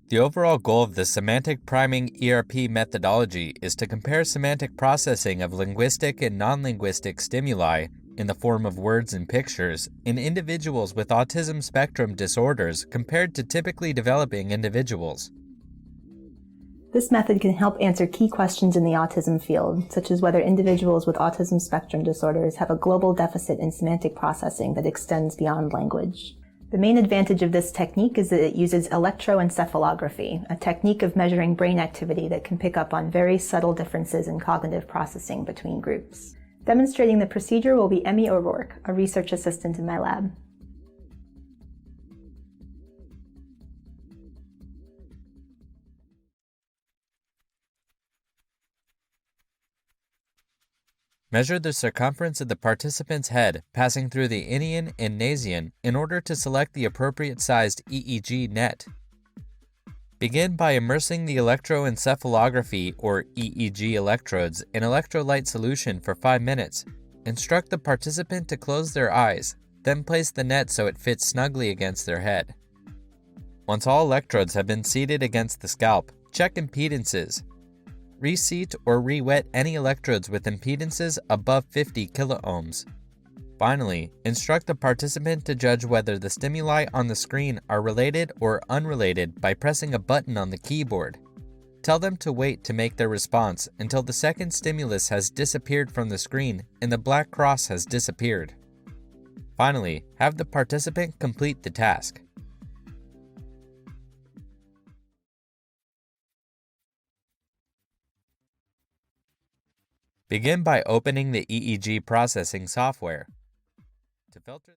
The overall goal of the semantic priming ERP methodology is to compare semantic processing of linguistic and non-linguistic stimuli in the form of words and pictures in individuals with autism spectrum disorders compared to typically developing individuals. This method can help answer key questions in the autism field, such as whether individuals with autism spectrum disorders have a global deficit in semantic processing that extends beyond language. The main advantage of this technique is that it uses electroencephalography, a technique of measuring brain activity that can pick up on very subtle differences in cognitive processing between groups. Demonstrating the procedure will be Emmy O'Rourke, a research assistant in my lab. Measure the circumference of the participant's head passing through the inion and nasion in order to select the appropriate sized EEG net. Begin by immersing the electroencephalography or EEG electrodes in electrolyte solution for 5 minutes. Instruct the participant to close their eyes, then place the net so it fits snugly against their head. Once all electrodes have been seated against the scalp, check impedances. Reseat or re-wet any electrodes with impedances above 50 kiloohms. Finally, instruct the participant to judge whether the stimuli on the screen are related or unrelated by pressing a button on the keyboard. Tell them to wait to make their response until the second stimulus has disappeared from the screen and the black cross has disappeared. Finally, have the participant complete the task. Begin by opening the EEG processing software. To filter